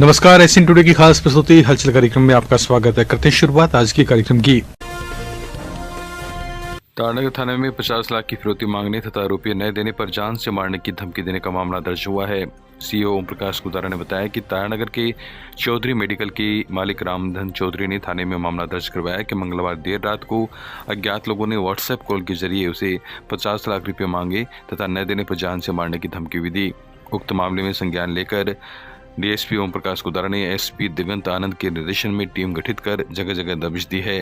नमस्कार, SN today की खास प्रस्तुति हलचल कार्यक्रम में आपका स्वागत है। करते हैं शुरुआत आज के कार्यक्रम की। तारानगर थाने में 50 लाख की फिरौती मांगने तथा रुपये न देने पर जान से मारने की धमकी देने का मामला दर्ज हुआ है। सीओ ओम प्रकाश गुदारा ने बताया कि तारानगर के चौधरी मेडिकल की मालिक रामधन चौधरी ने थाने में मामला दर्ज करवाया कि मंगलवार देर रात को अज्ञात लोगों ने व्हाट्सएप कॉल के जरिए उसे 50 लाख रुपये मांगे तथा न देने पर जान से मारने की धमकी भी दी। उक्त मामले में संज्ञान लेकर डीएसपी ओम प्रकाश गुदारा ने एसपी दिगंत आनंद के निर्देशन में टीम गठित कर जगह जगह दबिश दी है।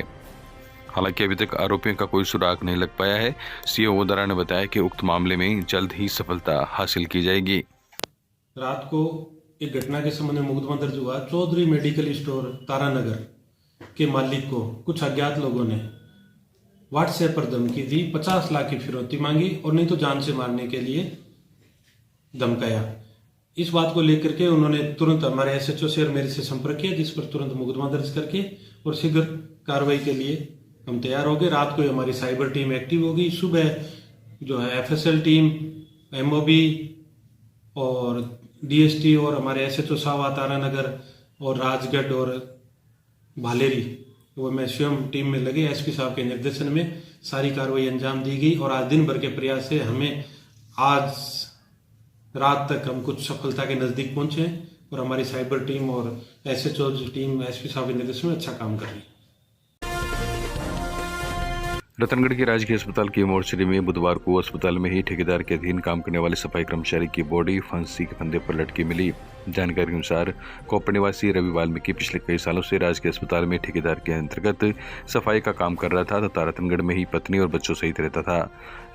हालांकि अभी तक आरोपियों का कोई सुराग नहीं लग पाया है। सीओ गुदारा ने बताया कि उक्त मामले में जल्द ही सफलता हासिल की जाएगी। रात को एक घटना के संबंध में मुकदमा दर्ज हुआ। चौधरी मेडिकल स्टोर तारानगर के मालिक को कुछ अज्ञात लोगों ने व्हाट्सएप पर धमकी दी, 50 लाख की फिरौती मांगी और नहीं तो जान से मारने के लिए धमकाया। इस बात को लेकर के उन्होंने तुरंत हमारे एसएचओ से और मेरे से संपर्क किया, जिस पर तुरंत मुकदमा दर्ज करके और शीघ्र कार्रवाई के लिए हम तैयार हो गए। रात को हमारी साइबर टीम एक्टिव होगी। सुबह जो है एफएसएल टीम, एमओबी और डीएसटी और हमारे एसएचओ साहब तारानगर और राजगढ़ और भालेरी, वो मैं स्वयं टीम में लगे। एसपी साहब के निर्देशन में सारी कार्रवाई अंजाम दी गई और आज दिन भर के प्रयास से हमें आज रात तक हम कुछ सफलता के नजदीक पहुंचे हैं और हमारी साइबर टीम और एसएचओ टीम एसपी साहब के निर्देशन में अच्छा काम कर रही है। रतनगढ़ के राजकीय अस्पताल की मोर्चरी में बुधवार को अस्पताल में ही ठेकेदार के अधीन काम करने वाले सफाई कर्मचारी की बॉडी फांसी के फंदे पर लटकी मिली। जानकारी के अनुसार कोपड़ निवासी रवि वाल्मीकि पिछले कई सालों से राजकीय अस्पताल में ठेकेदार के अंतर्गत सफाई का काम कर रहा था तथा रतनगढ़ में ही पत्नी और बच्चों सहित रहता था।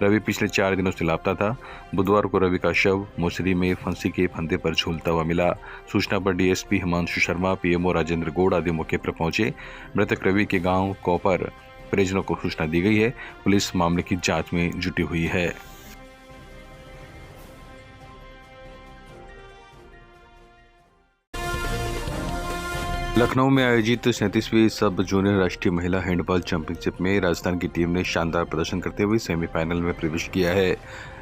रवि पिछले 4 दिनों से लापता था। बुधवार को रवि का शव मोर्चरी में फांसी के फंदे पर झूलता हुआ मिला। सूचना पर डीएसपी हिमांशु शर्मा, पीएमओ राजेंद्र गौड़ आदि मौके पर पहुंचे। मृतक रवि के गाँव कोपर परिजनों को सूचना दी गई है। पुलिस मामले की जांच में जुटी हुई है। लखनऊ में आयोजित 37वीं सब जूनियर राष्ट्रीय महिला हैंडबॉल चैंपियनशिप में राजस्थान की टीम ने शानदार प्रदर्शन करते हुए सेमीफाइनल में प्रवेश किया है।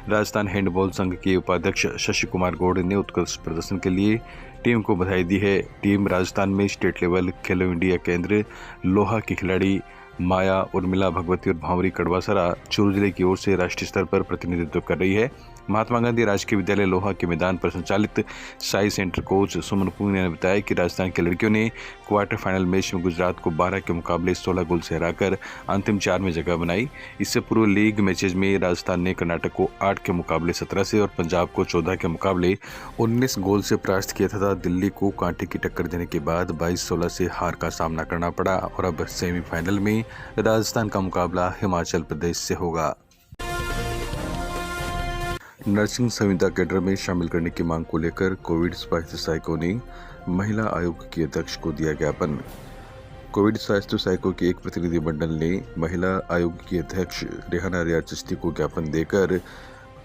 राजस्थान हैंडबॉल संघ के उपाध्यक्ष शशि कुमार गौड़ ने उत्कृष्ट प्रदर्शन के लिए टीम को बधाई दी है। टीम राजस्थान में स्टेट लेवल खेलो इंडिया केंद्र लोहा की खिलाड़ी माया, उर्मिला भगवती और भावरी कड़वासरा चूरू जिले की ओर से राष्ट्रीय स्तर पर प्रतिनिधित्व कर रही है। महात्मा गांधी राजकीय विद्यालय लोहा के मैदान पर संचालित साई सेंटर कोच सुमन पूनिया ने बताया कि राजस्थान की लड़कियों ने क्वार्टर फाइनल मैच में गुजरात को 12 के मुकाबले 16 गोल से हराकर अंतिम 4 में जगह बनाई। इससे पूर्व लीग मैचेज में राजस्थान ने कर्नाटक को 8 के मुकाबले 17 से और पंजाब को 14 के मुकाबले 19 गोल से परास्त किया तथा दिल्ली को कांटे की टक्कर देने के बाद 22-16 से हार का सामना करना पड़ा और अब सेमीफाइनल में राजस्थान का मुकाबला हिमाचल प्रदेश से होगा। नर्सिंग संविदा कैडर में शामिल करने की मांग को लेकर कोविड स्वास्थ्य सहायकों ने महिला आयोग के अध्यक्ष को दिया ज्ञापन। कोविड स्वास्थ्य सहायकों के एक प्रतिनिधि मंडल ने महिला आयोग की अध्यक्ष रेहाना रियाज चिश्ती को ज्ञापन देकर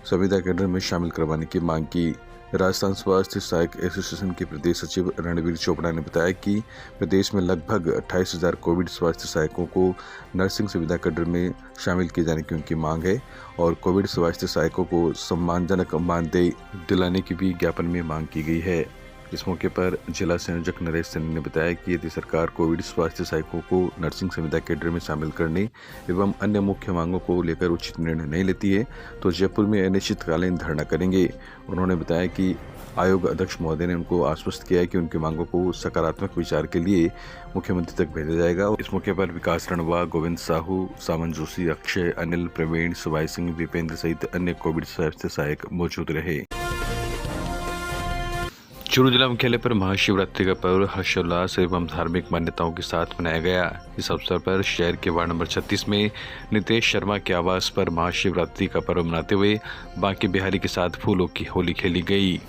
संविदा कैडर में शामिल करवाने की मांग की। राजस्थान स्वास्थ्य सहायक एसोसिएशन के प्रदेश सचिव रणवीर चोपड़ा ने बताया कि प्रदेश में लगभग 28,000 कोविड स्वास्थ्य सहायकों को नर्सिंग सुविधा कैडर में शामिल किए जाने की उनकी मांग है और कोविड स्वास्थ्य सहायकों को सम्मानजनक मानदेय दिलाने की भी ज्ञापन में मांग की गई है। इस मौके पर जिला संयोजक नरेश सैनी ने बताया कि यदि सरकार कोविड स्वास्थ्य सहायकों को नर्सिंग संविदा कैडर में शामिल करने एवं अन्य मुख्य मांगों को लेकर उचित निर्णय नहीं लेती है तो जयपुर में अनिश्चितकालीन धरना करेंगे। उन्होंने बताया कि आयोग अध्यक्ष महोदय ने उनको आश्वस्त किया है कि उनकी मांगों को सकारात्मक विचार के लिए मुख्यमंत्री तक भेजा जाएगा। इस मौके पर विकास रणवा, गोविंद साहू, सामन जोशी, अक्षय, अनिल, प्रवीण, सुभाई सिंह, दीपेंद्र सहित अन्य कोविड स्वास्थ्य सहायक मौजूद रहे। चूरू जिला मुख्यालय पर महाशिवरात्रि का पर्व हर्षोल्लास एवं धार्मिक मान्यताओं के साथ मनाया गया। इस अवसर पर शहर के वार्ड नंबर 36 में नितेश शर्मा के आवास पर महाशिवरात्रि का पर्व मनाते हुए बांके बिहारी के साथ फूलों की होली खेली गई।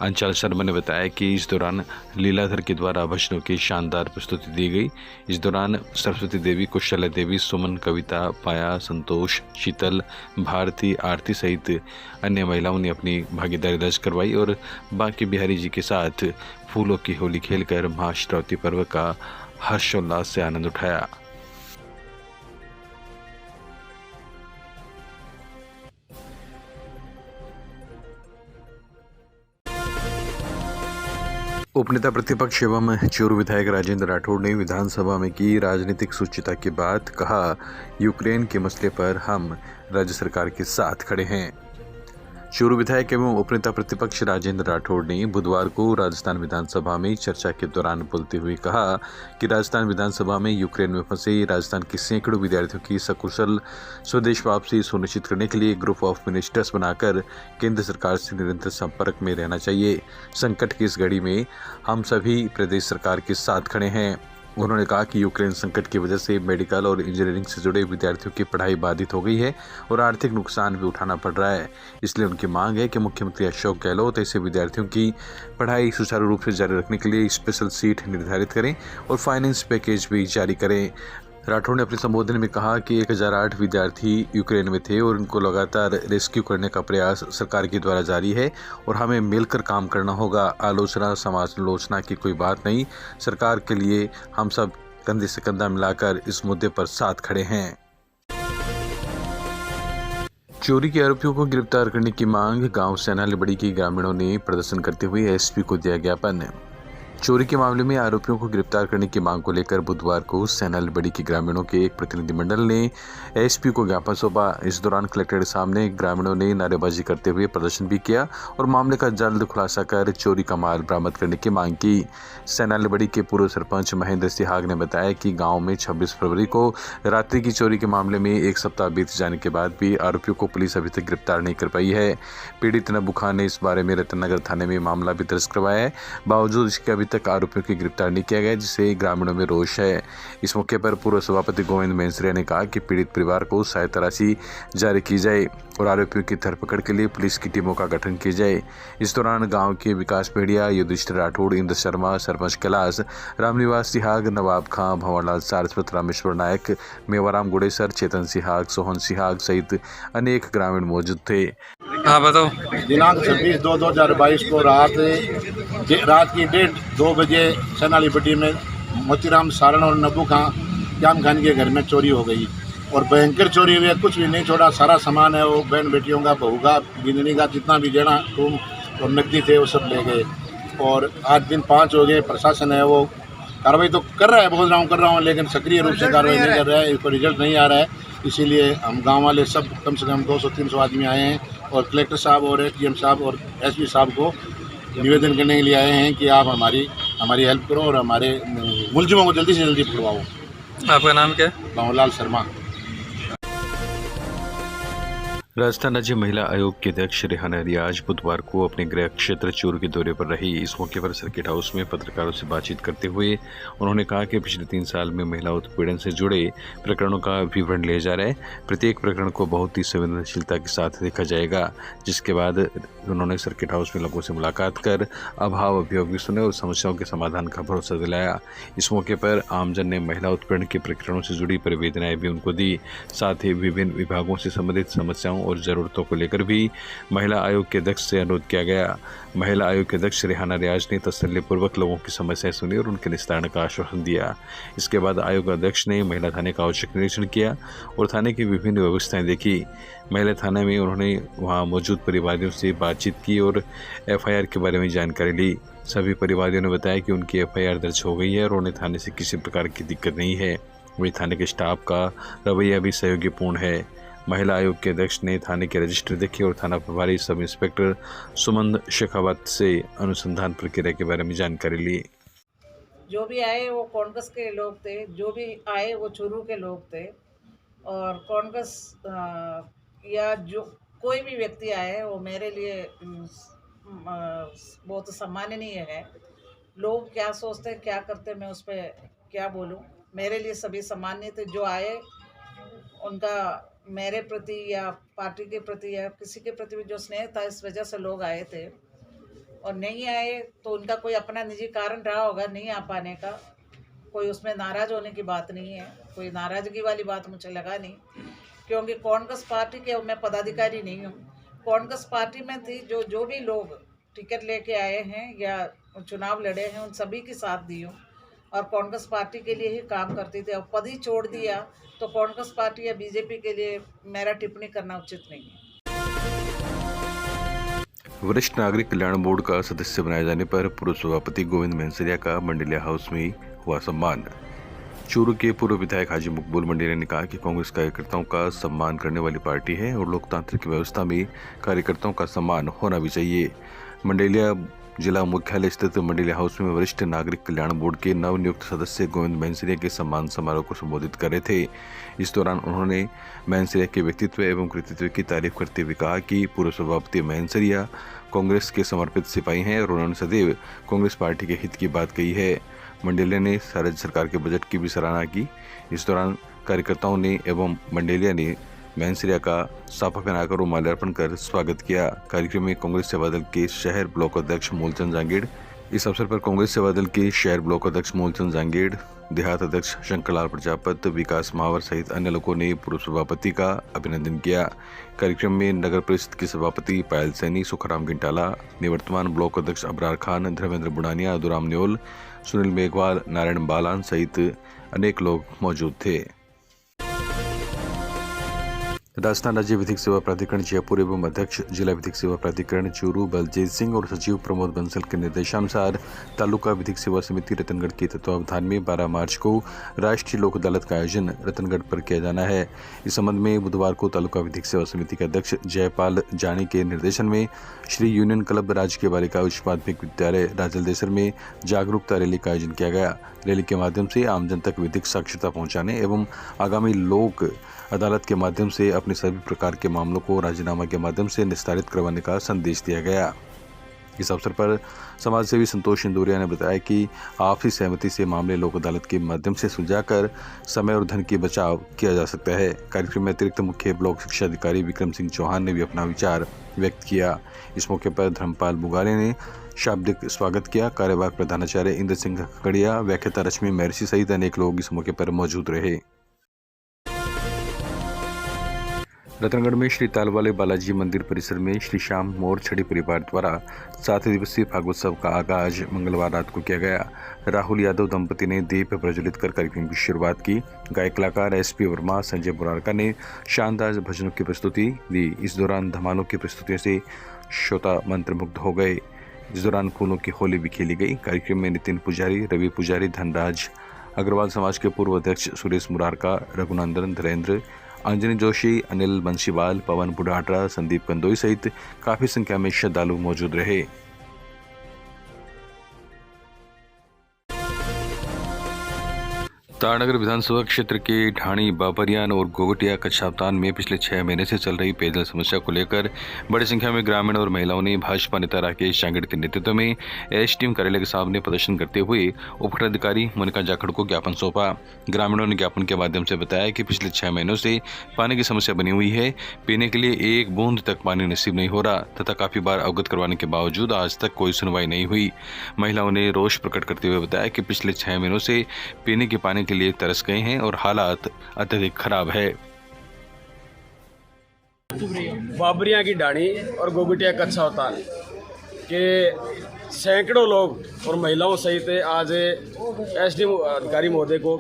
अंचल शर्मा ने बताया कि इस दौरान लीलाधर के द्वारा भजनों की शानदार प्रस्तुति दी गई। इस दौरान सरस्वती देवी, कुशला देवी, सुमन, कविता, पाया, संतोष, शीतल, भारती, आरती सहित अन्य महिलाओं ने अपनी भागीदारी दर्ज करवाई और बांके बिहारी जी के साथ फूलों की होली खेलकर महाशिवरात्रि पर्व का हर्षोल्लास से आनंद उठाया। उपनेता प्रतिपक्ष एवं चूरू विधायक राजेंद्र राठौड़ ने विधानसभा में की राजनीतिक सूचिता के बाद कहा, यूक्रेन के मसले पर हम राज्य सरकार के साथ खड़े हैं। चूरू विधायक एवं उपनेता प्रतिपक्ष राजेंद्र राठौड़ ने बुधवार को राजस्थान विधानसभा में चर्चा के दौरान बोलते हुए कहा कि राजस्थान विधानसभा में यूक्रेन में फंसे राजस्थान के सैकड़ों विद्यार्थियों की सकुशल स्वदेश वापसी सुनिश्चित करने के लिए ग्रुप ऑफ मिनिस्टर्स बनाकर केंद्र सरकार से निरंतर संपर्क में रहना चाहिए। संकट की इस घड़ी में हम सभी प्रदेश सरकार के साथ खड़े हैं। उन्होंने कहा कि यूक्रेन संकट की वजह से मेडिकल और इंजीनियरिंग से जुड़े विद्यार्थियों की पढ़ाई बाधित हो गई है और आर्थिक नुकसान भी उठाना पड़ रहा है। इसलिए उनकी मांग है कि मुख्यमंत्री अशोक गहलोत ऐसे विद्यार्थियों की पढ़ाई सुचारू रूप से जारी रखने के लिए स्पेशल सीट निर्धारित करें और फाइनेंस पैकेज भी जारी करें। राठौड़ ने अपने संबोधन में कहा कि 1008 विद्यार्थी यूक्रेन में थे और उनको लगातार रेस्क्यू करने का प्रयास सरकार के द्वारा जारी है और हमें मिलकर काम करना होगा। आलोचना समालोचना की कोई बात नहीं। सरकार के लिए हम सब कंधे से कंधा मिलाकर इस मुद्दे पर साथ खड़े हैं। चोरी के आरोपियों को गिरफ्तार करने की मांग गांव सेनालीबड़ी के ग्रामीणों ने प्रदर्शन करते हुए एसपी को दिया ज्ञापन। चोरी के मामले में आरोपियों को गिरफ्तार करने की मांग को लेकर बुधवार को सेनालीबड़ी के ग्रामीणों के एक प्रतिनिधिमंडल ने एसपी को ज्ञापन सौंपा। इस दौरान कलेक्टर के सामने ग्रामीणों ने नारेबाजी करते हुए प्रदर्शन भी किया और मामले का जल्द खुलासा कर चोरी का माल बरामद करने की मांग की। सेनालीबड़ी के पूर्व सरपंच महेंद्र सिहाग ने बताया कि गाँव में 26 फरवरी को रात्रि की चोरी के मामले में एक सप्ताह बीत जाने के बाद भी आरोपियों को पुलिस अभी तक गिरफ्तार नहीं कर पाई है। पीड़ित नब्बू खान ने इस बारे में रतनगर थाने में मामला भी दर्ज करवाया है। बावजूद इसके अभी तक आरोपियों की गिरफ्तार नहीं किया गया, जिससे ग्रामीणों में रोष है। इस मौके पर पूर्व सभापति गोविंद मेंसरिया ने कहा कि पीड़ित परिवार को सहायता राशि जारी की जाए और आरोपियों की धरपकड़ के लिए पुलिस की टीमों का गठन किया जाए। इस दौरान गांव के विकास पेड़िया, युधिष्ठिर राठौड़, इंद्र शर्मा, सरपंच कैलाश, रामनिवास सिहाग, नवाब खां, भंवरलाल सारस्वत, रामेश्वर नायक, मेवाराम गुड़ेसर, चेतन सिहाग, सोहन सिहाग सहित अनेक ग्रामीण मौजूद थे। हाँ बताओ। दिनांक 26/2/2022 को रात की 1:30-2 बजे सेनालीबड़ी में मोतीराम सारण और नब्बू खां श्याम खान के घर में चोरी हो गई और भयंकर चोरी हुई है। कुछ भी नहीं छोड़ा, सारा सामान है वो बहन बेटियों का, बहू का, बिंदनी का, जितना भी जेना टूम और नकदी थे वो सब ले गए। और आज दिन 5 हो गए। प्रशासन है वो कार्रवाई तो कर रहा है, बोल रहा हूँ, लेकिन सक्रिय रूप से कार्रवाई नहीं कर रहा है। इसको रिजल्ट नहीं आ रहा है। इसीलिए हम गाँव वाले सब कम से कम 200-300 आदमी आए हैं और कलेक्टर साहब और एसडीएम साहब और एसपी साहब को निवेदन करने के लिए आए हैं कि आप हमारी हेल्प करो और हमारे मुलजिमों को जल्दी से जल्दी पकड़वाओ। आपका नाम क्या है? भंवरलाल शर्मा। राजस्थान राज्य महिला आयोग के अध्यक्ष रेहाना रियाज बुधवार को अपने गृह क्षेत्र चूरू के दौरे पर रही। इस मौके पर सर्किट हाउस में पत्रकारों से बातचीत करते हुए उन्होंने कहा कि पिछले 3 साल में महिला उत्पीड़न से जुड़े प्रकरणों का विवरण लिया जा रहा है। प्रत्येक प्रकरण को बहुत ही संवेदनशीलता के साथ देखा जाएगा। जिसके बाद उन्होंने सर्किट हाउस में लोगों से मुलाकात कर अभाव अभियोग भी सुने और समस्याओं के समाधान का भरोसा दिलाया। इस मौके पर आमजन ने महिला उत्पीड़न के प्रकरणों से जुड़ी परिवेदनाएं भी उनको दी। साथ ही विभिन्न विभागों से संबंधित समस्याओं और जरूरतों को लेकर भी महिला आयोग के अध्यक्ष से अनुरोध किया गया। महिला आयोग के अध्यक्ष रेहाना रियाज ने तसल्लीपूर्वक लोगों की समस्याएं सुनी और उनके निस्तारण का आश्वासन दिया। इसके बाद आयोग अध्यक्ष ने महिला थाने का औचक निरीक्षण किया और थाने की विभिन्न व्यवस्थाएं देखी। महिला थाने में उन्होंने वहां मौजूद परिवादियों से बातचीत की और एफआईआर के बारे में जानकारी ली। सभी परिवादियों ने बताया कि उनकी एफआईआर दर्ज हो गई है और उन्हें थाने से किसी प्रकार की दिक्कत नहीं है। वही थाने के स्टाफ का रवैया भी सहयोगीपूर्ण है। महिला आयोग के अध्यक्ष ने थाने के रजिस्टर देखे और थाना प्रभारी सब इंस्पेक्टर सुमंद शेखावत से अनुसंधान प्रक्रिया के बारे में जानकारी ली। जो भी आए वो कांग्रेस के लोग थे, जो भी आए वो चूरू के लोग थे और कांग्रेस या जो कोई भी व्यक्ति आए वो मेरे लिए बहुत सम्माननीय है। लोग क्या सोचते क्या करते मैं उस पर क्या बोलूं। मेरे लिए सभी सम्मानित थे। जो आए उनका मेरे प्रति या पार्टी के प्रति या किसी के प्रति भी जो स्नेह था, इस वजह से लोग आए थे। और नहीं आए तो उनका कोई अपना निजी कारण रहा होगा नहीं आ पाने का। कोई उसमें नाराज़ होने की बात नहीं है, कोई नाराज़गी वाली बात मुझे लगा नहीं, क्योंकि कांग्रेस पार्टी के मैं पदाधिकारी नहीं हूँ। कांग्रेस पार्टी में थी जो भी लोग टिकट लेके आए हैं या चुनाव लड़े हैं उन सभी की साथ दी हूँ और कांग्रेस पार्टी के लिए ही काम करती थी। अब पद ही छोड़ दिया तो कांग्रेस पार्टी या बीजेपी के लिए मेरा टिप्पणी करना उचित नहीं है। वरिष्ठ नागरिक कल्याण बोर्ड का सदस्य बनाए जाने पर पूर्व सभापति गोविंद मेंसरिया का मंडेलिया हाउस में हुआ सम्मान। चूरू के पूर्व विधायक हाजी मकबूल मंडेलिया ने कहा कि कांग्रेस कार्यकर्ताओं का सम्मान करने वाली पार्टी है और लोकतांत्रिक व्यवस्था में कार्यकर्ताओं का सम्मान होना भी चाहिए। मंडेलिया जिला मुख्यालय स्थित मंडेलिया हाउस में वरिष्ठ नागरिक कल्याण बोर्ड के नवनियुक्त सदस्य गोविंद मेंसरिया के सम्मान समारोह को संबोधित कर रहे थे। इस दौरान उन्होंने मेंसरिया के व्यक्तित्व एवं कृतित्व की तारीफ करते हुए कहा कि पूर्व सभापति मेंसरिया कांग्रेस के समर्पित सिपाही हैं और उन्होंने सदैव कांग्रेस पार्टी के हित की बात कही है। मंडेलिया ने राज्य सरकार के बजट की भी सराहना की। इस दौरान कार्यकर्ताओं ने एवं मंडेलिया ने मेंसरिया का साफा पहनाकर और माल्यार्पण कर स्वागत किया। कार्यक्रम में कांग्रेस सेवा दल के शहर ब्लॉक अध्यक्ष मूलचंद जांगीड़, इस अवसर पर कांग्रेस सेवा दल के शहर ब्लॉक अध्यक्ष मूलचंद जांगीड़, देहात अध्यक्ष शंकरलाल प्रजापत, विकास महावर सहित अन्य लोगों ने पूर्व सभापति का अभिनंदन किया। कार्यक्रम में नगर परिषद के सभापति पायल सैनी, सुखराम गिंटाला, निवर्तमान ब्लॉक अध्यक्ष अबरार खान, धर्मेंद्र बुडानिया, दुराम न्योल, सुनील मेघवाल, नारायण बालान सहित अनेक लोग मौजूद थे। राजस्थान राज्य विधिक सेवा प्राधिकरण जयपुर एवं अध्यक्ष जिला विधिक सेवा प्राधिकरण चूरू बलजीत सिंह और सचिव प्रमोद बंसल के निर्देशानुसार तालुका विधिक सेवा समिति रतनगढ़ के तत्वावधान में 12 मार्च को राष्ट्रीय लोक अदालत का आयोजन रतनगढ़ पर किया जाना है। इस संबंध में बुधवार को तालुका विधिक सेवा समिति के अध्यक्ष जयपाल जानी के निर्देशन में श्री यूनियन क्लब राजकीय बालिका उच्च माध्यमिक विद्यालय राजलदेसर में जागरूकता रैली का आयोजन किया गया। रैली के माध्यम से आमजन तक विधिक साक्षरता पहुंचाने एवं आगामी लोक अदालत के माध्यम से अपने सभी प्रकार के मामलों को राजीनामा के माध्यम से निस्तारित करवाने का संदेश दिया गया। इस अवसर पर समाजसेवी संतोष इंदौरिया ने बताया कि आपसी सहमति से मामले लोक अदालत के माध्यम से सुलझाकर समय और धन की बचाव किया जा सकता है। कार्यक्रम में अतिरिक्त मुख्य ब्लॉक शिक्षा अधिकारी विक्रम सिंह चौहान ने भी अपना विचार व्यक्त किया। इस मौके पर धर्मपाल बुगाले ने शाब्दिक स्वागत किया। कार्यवाहक प्रधानाचार्य इंद्र सिंह खगड़िया, व्याख्याता रश्मि महर्षि सहित अनेक लोग इस मौके पर मौजूद रहे। रतनगढ़ में श्री तालवाले बालाजी मंदिर परिसर में श्री श्याम मोर छड़ी परिवार द्वारा 7 दिवसीय फागोत्सव का आगाज मंगलवार रात को किया गया। राहुल यादव दंपति ने दीप प्रज्वलित कर कार्यक्रम की शुरुआत की। गायक कलाकार एसपी वर्मा, संजय मुरारका ने शानदार भजनों की प्रस्तुति दी। इस दौरान धमालों की प्रस्तुतियों से श्रोता मंत्रमुग्ध हो गए। इस दौरान फूलों की होली भी खेली गई। कार्यक्रम में नितिन पुजारी, रवि पुजारी, धनराज अग्रवाल समाज के पूर्व अध्यक्ष सुरेश मुरारका, रघुनंदन धीरेन्द्र, अंजनी जोशी, अनिल बंशीवाल, पवन बुढ़ाटरा, संदीप कंदोई सहित काफी संख्या में श्रद्धालु मौजूद रहे। तारानगर विधानसभा क्षेत्र के ढाणी, बाबरियान और गोगटिया कच्छावतान में पिछले 6 महीने से चल रही पेयजल समस्या को लेकर बड़ी संख्या में ग्रामीण और महिलाओं ने भाजपा नेता राकेश जांगड़ के नेतृत्व में एसडीएम कार्यालय के सामने प्रदर्शन करते हुए उपखंडाधिकारी मोनिका जाखड़ को ज्ञापन सौंपा। ग्रामीणों ने ज्ञापन के माध्यम से बताया कि पिछले 6 महीनों से पानी की समस्या बनी हुई है। पीने के लिए एक बूंद तक पानी नसीब नहीं हो रहा तथा काफी बार अवगत करवाने के बावजूद आज तक कोई सुनवाई नहीं हुई। महिलाओं ने रोष प्रकट करते हुए बताया कि पिछले 6 महीनों से पीने के पानी के लिए तरस गए हैं और हालात अत्यधिक खराब है। बाबरिया की ढाणी और गोगटिया कच्छावतान के सैकड़ों लोग और महिलाओं सहित आज एसडीएम अधिकारी महोदय को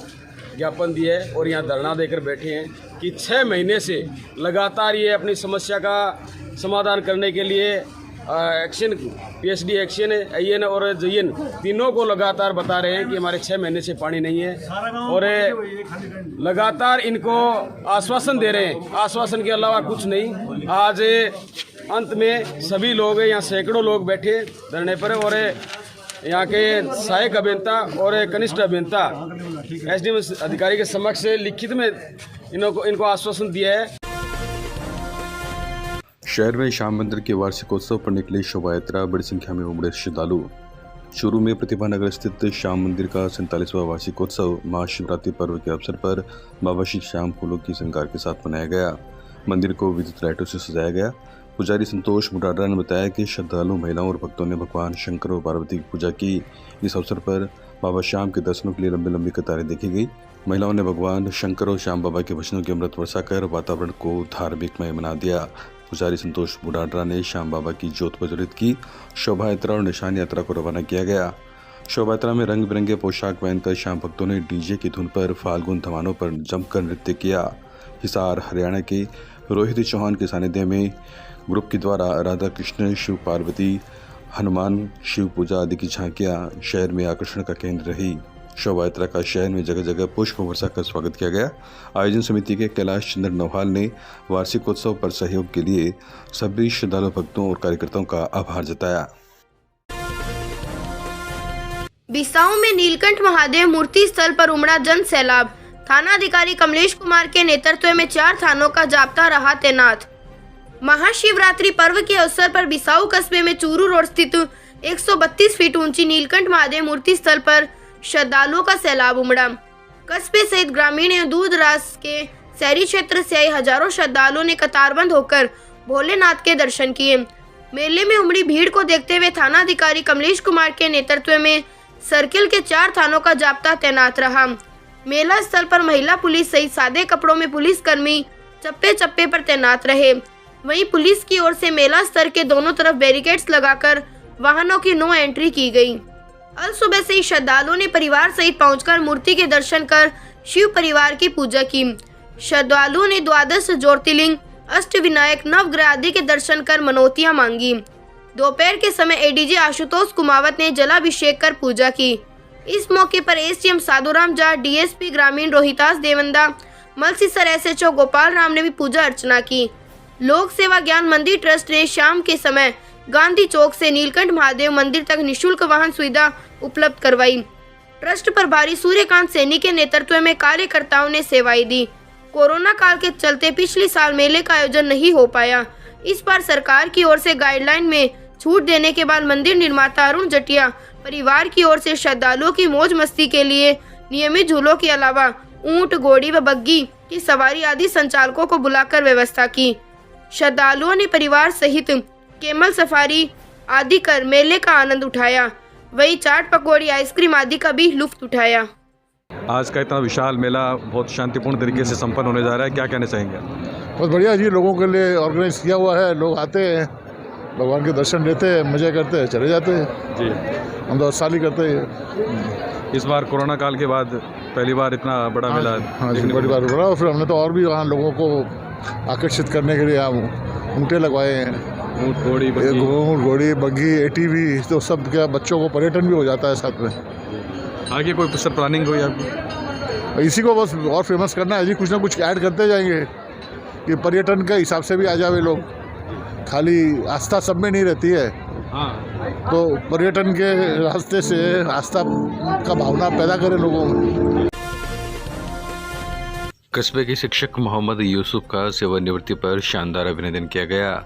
ज्ञापन दिए और यहाँ धरना देकर बैठे हैं कि 6 महीने से लगातार ये अपनी समस्या का समाधान करने के लिए एक्शन, पीएचडी एक्शन, आईएन और जेएन तीनों को लगातार बता रहे हैं कि हमारे 6 महीने से पानी नहीं है और लगातार इनको आश्वासन दे रहे हैं। आश्वासन के अलावा कुछ नहीं। आज अंत में सभी लोग यहाँ सैकड़ों लोग बैठे धरने पर और यहाँ के सहायक अभियंता और कनिष्ठ अभियंता एसडीएम अधिकारी के समक्ष लिखित में इनको आश्वासन दिया है। शहर में श्याम मंदिर के वार्षिकोत्सव पर निकली शोभा यात्रा, बड़ी संख्या में उमड़े श्रद्धालु। चूरू में प्रतिभा नगर स्थित श्याम मंदिर का 47वां वार्षिकोत्सव महाशिवरात्रि पर्व के अवसर पर बाबा श्री श्याम फूलों की श्रृंगार के साथ मनाया गया। मंदिर को विद्युत लाइटों से सजाया गया। पुजारी संतोष मुडाडरा ने बताया कि श्रद्धालु महिलाओं और भक्तों ने भगवान शंकर और पार्वती की पूजा की। इस अवसर पर बाबा श्याम के दर्शनों के लिए लंबी लंबी कतारें देखी गई। महिलाओं ने भगवान शंकर और श्याम बाबा के वचनों की अमृत वर्षा कर वातावरण को धार्मिकमय बना दिया। पुजारी संतोष बुडाडरा ने श्याम बाबा की ज्योत प्रज्वलित की। शोभा यात्रा और निशान यात्रा को रवाना किया गया। शोभा यात्रा में रंग बिरंगे पोशाक पहनकर श्याम भक्तों ने डीजे की धुन पर फाल्गुन धमानों पर जमकर नृत्य किया। हिसार हरियाणा के रोहित चौहान के सानिध्य में ग्रुप के द्वारा राधा कृष्ण, शिव पार्वती, हनुमान, शिव पूजा आदि की झांकियां शहर में आकर्षण का केंद्र रही। शोभा यात्रा का शहर में जगह जगह पुष्प वर्षा कर स्वागत किया गया। आयोजन समिति के कैलाश चंद्र नौहाल ने वार्षिकोत्सव पर सहयोग के लिए सभी श्रद्धालु भक्तों और कार्यकर्ताओं का आभार जताया। बिसाऊ में नीलकंठ महादेव मूर्ति स्थल पर उमड़ा जन सैलाब। थाना अधिकारी कमलेश कुमार के नेतृत्व में 4 थानों का जाब्ता रहा तैनात। महाशिवरात्रि पर्व के अवसर पर बिसाऊ कस्बे में चूरू रोड स्थित 132 फीट ऊंची नीलकंठ महादेव मूर्ति स्थल पर श्रद्धालुओं का सैलाब उमड़ा। कस्बे सहित ग्रामीण एवं दूर दराज के शहरी क्षेत्र से आए हजारों श्रद्धालुओं ने कतारबंद होकर भोलेनाथ के दर्शन किए। मेले में उमड़ी भीड़ को देखते हुए थाना अधिकारी कमलेश कुमार के नेतृत्व में सर्किल के 4 थानों का जाब्ता तैनात रहा। मेला स्थल पर महिला पुलिस सहित सादे कपड़ों में पुलिस कर्मी चप्पे चप्पे पर तैनात रहे। वहीं पुलिस की ओर से मेला स्थल के दोनों तरफ बैरिकेड्स लगाकर वाहनों की नो एंट्री की गई। अल सुबह से ही श्रद्धालुओं ने परिवार सहित पहुंचकर मूर्ति के दर्शन कर शिव परिवार की पूजा की। श्रद्धालुओं ने द्वादश ज्योतिर्लिंग, अष्टविनायक, नवग्रह आदि के दर्शन कर मनौतियां मांगी। दोपहर के समय एडीजे आशुतोष कुमावत ने जलाभिषेक कर पूजा की। इस मौके पर एसडीएम साधुराम जाट, डीएसपी ग्रामीण रोहितास देवंदा, मलसीसर एसएचओ गोपाल राम ने भी पूजा अर्चना की। लोक सेवा ज्ञान मंदिर ट्रस्ट ने शाम के समय गांधी चौक से नीलकंठ महादेव मंदिर तक निःशुल्क वाहन सुविधा उपलब्ध करवाई। ट्रस्ट प्रभारी सूर्यकांत सैनी के नेतृत्व में कार्यकर्ताओं ने सेवाएं दी। कोरोना काल के चलते पिछले साल मेले का आयोजन नहीं हो पाया। इस बार सरकार की ओर से गाइडलाइन में छूट देने के बाद मंदिर निर्माता अरुण जटिया परिवार की ओर से श्रद्धालुओं की मौज मस्ती के लिए नियमित झूलों के अलावा ऊंट, घोड़ी व बग्गी की सवारी आदि संचालकों को बुलाकर व्यवस्था की। श्रद्धालुओं ने परिवार सहित कैमल सफारी आदि कर मेले का आनंद उठाया। वहीं चाट, पकौड़ी, आइसक्रीम आदि का भी लुत्फ उठाया। आज का इतना विशाल मेला बहुत शांतिपूर्ण तरीके से संपन्न होने जा रहा है, क्या कहना चाहेंगे? बहुत बढ़िया जी, लोगों के लिए ऑर्गेनाइज किया हुआ है। लोग आते हैं, भगवान के दर्शन लेते हैं, मज़े करते हैं, चले जाते हैं जी। हम तो हर साल ही करते हैं। इस बार कोरोना काल के बाद पहली बार इतना बड़ा मेला हाँ जी, बड़ी बार बड़ा। और फिर हमने तो और भी वहाँ लोगों को आकर्षित करने के लिए ऊँटे लगवाए हैं, ऊँट, घोड़ी, बग्गी, एटीवी, तो सब क्या बच्चों को पर्यटन भी हो जाता है साथ में। आगे कोई सब प्लानिंग हुई आपकी? इसी को बस और फेमस करना है जी, कुछ ना कुछ ऐड करते जाएंगे कि पर्यटन के हिसाब से भी आ जावे लोग। खाली आस्था सब में नहीं रहती है, हाँ, तो पर्यटन के रास्ते से आस्था का भावना पैदा करें लोगों में। कस्बे के शिक्षक मोहम्मद यूसुफ का सेवानिवृत्ति पर शानदार अभिनंदन किया गया।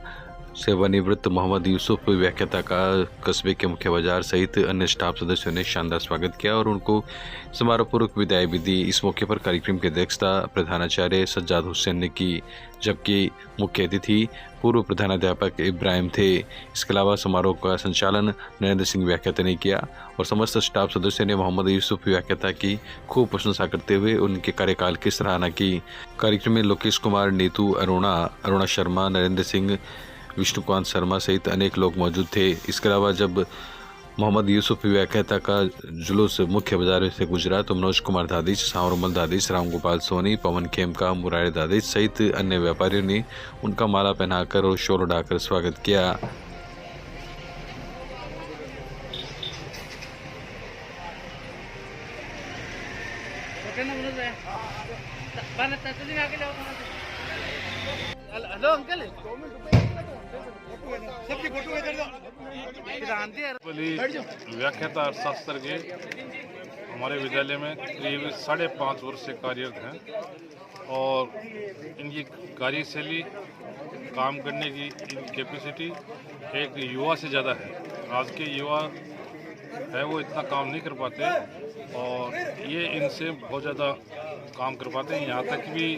सेवानिवृत्त मोहम्मद यूसुफ व्याख्याता का कस्बे के मुख्य बाजार सहित अन्य स्टाफ सदस्यों ने शानदार स्वागत किया और उनको समारोहपूर्वक विदाई भी दी। इस मौके पर कार्यक्रम की अध्यक्षता प्रधानाचार्य सज्जाद हुसैन ने की, जबकि मुख्य अतिथि पूर्व प्रधानाध्यापक इब्राहिम थे। इसके अलावा समारोह का संचालन नरेंद्र सिंह व्याख्याता ने किया और समस्त स्टाफ सदस्यों ने मोहम्मद यूसुफ व्याख्याता की खूब प्रशंसा करते हुए उनके कार्यकाल की सराहना की। कार्यक्रम में लोकेश कुमार, नीतू, अरुणा शर्मा, नरेंद्र सिंह, विष्णुकांत शर्मा सहित अनेक लोग मौजूद थे। इसके अलावा जब मोहम्मद यूसुफ व्याख्याता का जुलूस मुख्य बाजार से गुजरा तो मनोज कुमार दादिश, सांवरमल दादिश, रामगोपाल सोनी, पवन खेमका, मुरारी दादिश सहित अन्य व्यापारियों ने उनका माला पहनाकर और शोर उड़ाकर स्वागत किया। व्याख्याता अर्थशास्त्र के हमारे विद्यालय में करीब 5.5 वर्ष से कार्यरत हैं और इनकी कार्यशैली, काम करने की कैपेसिटी एक युवा से ज़्यादा है। आज के युवा है वो इतना काम नहीं कर पाते और ये इनसे बहुत ज़्यादा काम कर पाते हैं। यहाँ तक भी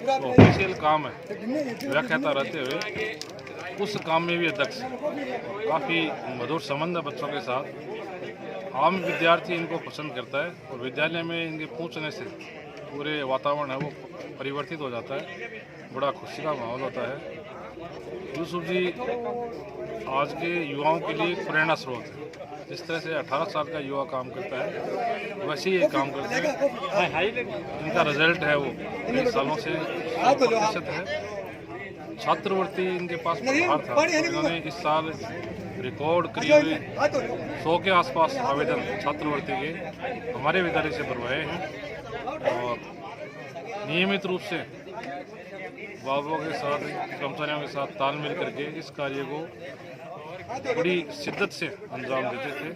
ऑफिशियल काम है व्याख्याता रहते हुए उस काम में भी अध्यक्ष, काफ़ी मधुर संबंध है बच्चों के साथ। आम विद्यार्थी इनको पसंद करता है और विद्यालय में इनके पहुंचने से पूरे वातावरण है वो परिवर्तित हो जाता है, बड़ा खुशी का माहौल होता है। यूसुफ जी आज के युवाओं के लिए प्रेरणा स्रोत है। जिस तरह से 18 साल का युवा काम करता है वैसे ही ये काम करते हैं। इनका रिजल्ट है वो कई सालों से 100% है छात्रवृत्ति इनके पास प्रभार था, तो इन्होंने इस साल रिकॉर्ड करीब 100 के आसपास आवेदन छात्रवृत्ति के हमारे विद्यालय से भरवाए हैं और नियमित रूप से बाबुओं के साथ, कर्मचारियों के साथ तालमेल करके इस कार्य को बड़ी शिद्दत से अंजाम देते थे।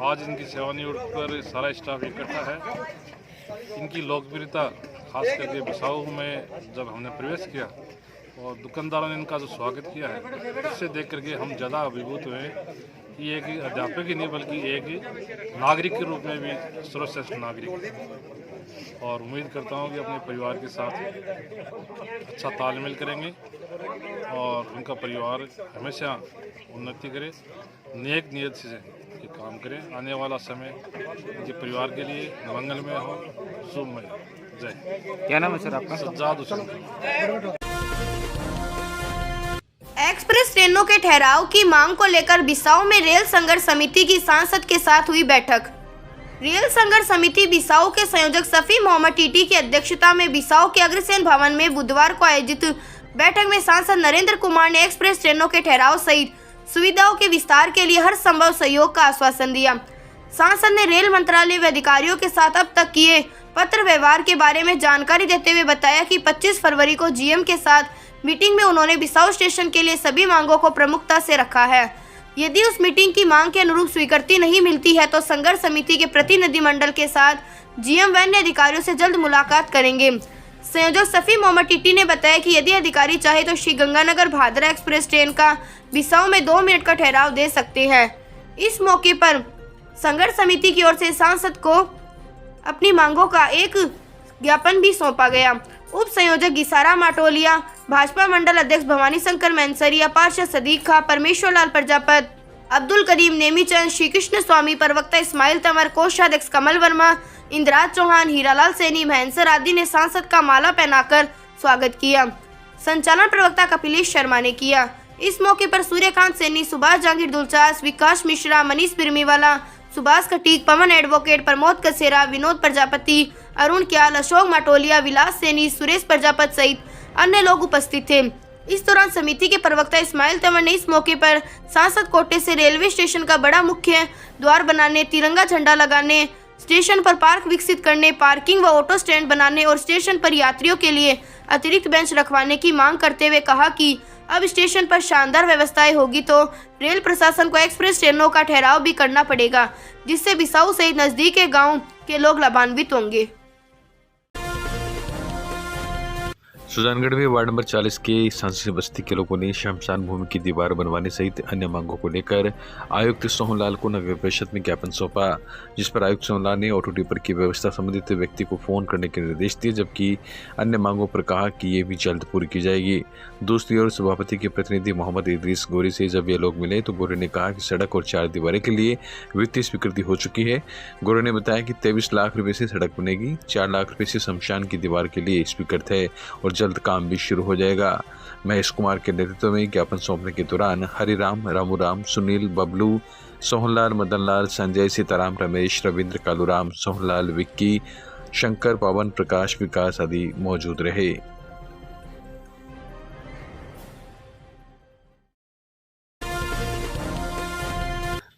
आज इनकी सेवानिवृत्ति पर सारा स्टाफ इकट्ठा है। इनकी लोकप्रियता खास करके बिसाऊ में जब हमने प्रवेश किया और दुकानदारों ने इनका जो स्वागत किया है, उससे देख करके हम ज़्यादा अभिभूत हुए कि एक अध्यापक ही नहीं बल्कि एक नागरिक के रूप में भी सर्वश्रेष्ठ नागरिक। और उम्मीद करता हूं कि अपने परिवार के साथ अच्छा तालमेल करेंगे और उनका परिवार हमेशा उन्नति करे, नेक नियत से ये काम करें। आने वाला समय इनके परिवार के लिए मंगलमय हो, शुभमय। जय। क्या नाम है सर आपका? सज्जाद हुसैन। एक्सप्रेस ट्रेनों के ठहराव की मांग को लेकर बिसाऊ में रेल संघर्ष समिति की सांसद के साथ हुई बैठक। रेल संघर्ष समिति बिसाऊ के संयोजक सफी मोहम्मद टीटी की अध्यक्षता में बिसाऊ के अग्रसेन भवन में बुधवार को आयोजित बैठक में सांसद नरेंद्र कुमार ने एक्सप्रेस ट्रेनों के ठहराव सहित सुविधाओं के विस्तार के लिए हर संभव सहयोग का आश्वासन दिया। सांसद ने रेल मंत्रालय व अधिकारियों के साथ अब तक किए पत्र व्यवहार के बारे में जानकारी देते हुए बताया कि 25 फरवरी को जीएम के साथ मीटिंग में उन्होंने बिसाऊ स्टेशन के लिए सभी मांगों को प्रमुखता से रखा है। यदि उस मीटिंग की मांग के अनुरूप स्वीकृति नहीं मिलती है तो संघर्ष समिति के प्रतिनिधि मंडल के साथ जीएम व अन्य अधिकारियों से जल्द मुलाकात करेंगे। संयोजक सफी मोहम्मद टीटी ने बताया कि यदि अधिकारी चाहे तो श्री गंगानगर भादरा एक्सप्रेस ट्रेन का बिसाऊ में 2 मिनट का ठहराव दे सकते हैं। इस मौके पर संघर्ष समिति की ओर से सांसद को अपनी मांगों का एक ज्ञापन भी सौंपा गया। उप संयोजक गिसारा माटोलिया, भाजपा मंडल अध्यक्ष भवानी शंकर मैंसरिया, पार्षद सदीक खां, परमेश्वर लाल प्रजापत, अब्दुल करीम नेमीचंद, श्री कृष्ण स्वामी, प्रवक्ता इस्माइल तंवर, कोषाध्यक्ष कमल वर्मा, इंद्राज चौहान, हीरालाल सैनी, महेंसर आदि ने सांसद का माला पहनाकर स्वागत किया। संचालन प्रवक्ता कपिलेश शर्मा ने किया। इस मौके पर सूर्यकांत सैनी, सुभाष जहांगीर दुलचास, विकास मिश्रा, मनीष बिरमीवाला, सुभाष कटीक, पवन एडवोकेट, प्रमोद कसेरा, विनोद प्रजापति, अरुण क्याल, अशोक माटोलिया, विलास सैनी, सुरेश प्रजापत सहित अन्य लोग उपस्थित थे। इस दौरान समिति के प्रवक्ता इस्माइल तंवर ने इस मौके पर सांसद कोटे से रेलवे स्टेशन का बड़ा मुख्य द्वार बनाने, तिरंगा झंडा लगाने, स्टेशन पर पार्क विकसित करने, पार्किंग व ऑटो स्टैंड बनाने और स्टेशन पर यात्रियों के लिए अतिरिक्त बेंच रखवाने की मांग करते हुए कहा कि अब स्टेशन पर शानदार व्यवस्थाएं होगी तो रेल प्रशासन को एक्सप्रेस ट्रेनों का ठहराव भी करना पड़ेगा, जिससे बिसाऊ सहित नजदीक के गांव के लोग लाभान्वित होंगे। सुजानगढ़ में वार्ड नंबर 40 के सांसी बस्ती के लोगों ने शमशान भूमि की दीवार बनवाने सहित अन्य मांगों को लेकर आयुक्त सोहनलाल को नगर परिषद में ज्ञापन सौंपा, जिस पर आयुक्त सोहनलाल ने ऑटो टिपर की व्यवस्था संबंधित व्यक्ति को फोन करने के निर्देश दिए, जबकि अन्य मांगों पर कहा कि ये भी जल्द पूरी की जाएगी। दूसरी ओर सभापति के प्रतिनिधि मोहम्मद इदरीस गोरी से जब ये लोग मिले तो गोरे ने कहा कि सड़क और 4 दीवारें के लिए वित्तीय स्वीकृति हो चुकी है। गोरे ने बताया कि 23 लाख रुपए से सड़क बनेगी, 4 लाख रुपए से शमशान की दीवार के लिए स्वीकृत है और जल्द काम भी शुरू हो जाएगा। महेश कुमार के नेतृत्व में ज्ञापन सौंपने के दौरान हरिराम, रामूराम, सुनील, बबलू, सोहनलाल, मदनलाल, संजय, सीताराम, रमेश, रविंद्र, कालूराम, सोहनलाल, विक्की, शंकर, पवन, प्रकाश, विकास आदि मौजूद रहे।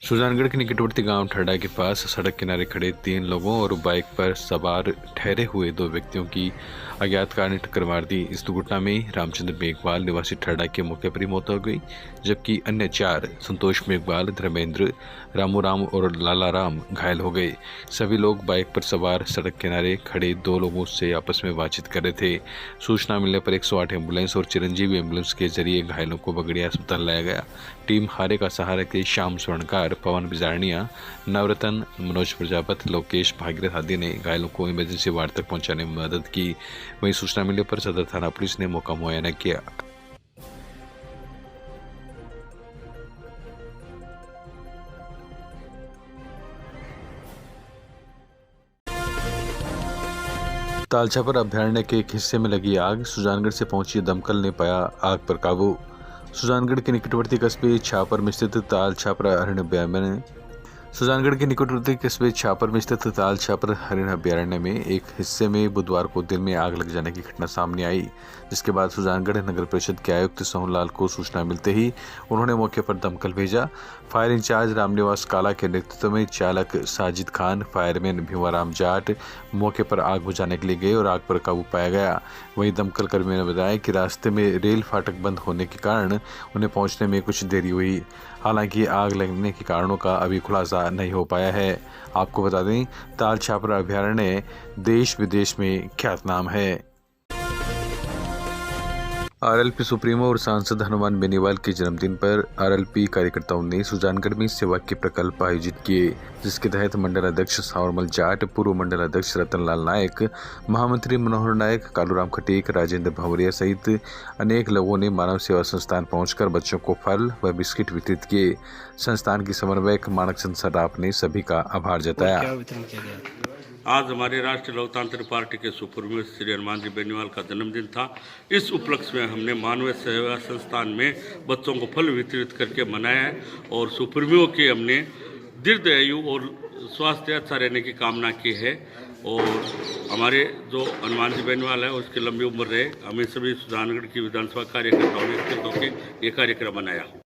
सुजानगढ़ के निकटवर्ती गांव ठरडा के पास सड़क किनारे खड़े 3 लोगों और बाइक पर सवार ठहरे हुए 2 व्यक्तियों की अज्ञात कार ने टक्कर मार दी। इस दुर्घटना में रामचंद्र मेघवाल निवासी ठरडा के मौके पर ही मौत हो गई, जबकि अन्य 4 संतोष मेघवाल, धर्मेंद्र, रामूराम और लालाराम घायल हो गए। सभी लोग बाइक पर सवार सड़क किनारे खड़े 2 लोगों से आपस में बातचीत कर रहे थे। सूचना मिलने पर 108 एम्बुलेंस और चिरंजीवी एम्बुलेंस के जरिए घायलों को बगड़िया अस्पताल लाया गया। टीम हारे का सहारा के श्याम स्वर्णकार, पवन बिजारनिया, नवरतन, मनोज प्रजापत, लोकेश भागीरथ आदि ने घायलों को इमरजेंसी वार्ड तक पहुंचाने में मदद की। वहीं सूचना मिलने पर सदर थाना पुलिस ने मौका मुआयना किया। तालछापर अभयारण्य के एक हिस्से में लगी आग, सुजानगढ़ से पहुंची दमकल ने पाया आग पर काबू। सुजानगढ़ के निकटवर्ती कस्बे छापर में स्थित ताल छापर अरण्य में सुजानगढ़ के निकटवर्ती कस्बे छापर में स्थित ताल छापर हरिण अभ्यारण्य में एक हिस्से में बुधवार को दिन में आग लग जाने की घटना सामने आई, जिसके बाद सुजानगढ़ नगर परिषद के आयुक्त सोहनलाल को सूचना मिलते ही उन्होंने मौके पर दमकल भेजा। फायर इंचार्ज रामनिवास काला के नेतृत्व में चालक साजिद खान, फायरमैन भीमाराम जाट मौके पर आग बुझाने के लिए गए और आग पर काबू पाया गया। वहीं दमकल कर्मियों ने बताया कि रास्ते में रेल फाटक बंद होने के कारण उन्हें पहुंचने में कुछ देरी हुई। हालांकि आग लगने के कारणों का अभी खुलासा नहीं हो पाया है। आपको बता दें, ताल छापर अभ्यारण्य देश विदेश में ख्यातनाम है। आरएलपी सुप्रीमो और सांसद हनुमान बेनीवाल के जन्मदिन पर आरएलपी कार्यकर्ताओं ने सुजानगढ़ में सेवा के प्रकल्प आयोजित किए, जिसके तहत मंडल अध्यक्ष सावरमल जाट, पूर्व मंडल अध्यक्ष रतनलाल नायक, महामंत्री मनोहर नायक, कालूराम खटीक, राजेंद्र भंवरिया सहित अनेक लोगों ने मानव सेवा संस्थान पहुंचकर बच्चों को फल व बिस्किट वितरित किए। संस्थान की समन्वयक मानक चंद सर्राफ ने सभी का आभार जताया। आज हमारे राष्ट्रीय लोकतांत्रिक पार्टी के सुप्रीमो श्री हनुमान जी बेनीवाल का जन्मदिन था। इस उपलक्ष्य में हमने मानवीय सेवा संस्थान में बच्चों को फल वितरित करके मनाया है और सुप्रीमो की हमने दीर्घायु और स्वास्थ्य अच्छा रहने की कामना की है और हमारे जो हनुमान जी बेनीवाल है उसकी लंबी उम्र रहे। हमें सभी सुजानगढ़ की विधानसभा कार्यकर्ताओं ने ये कार्यक्रम मनाया।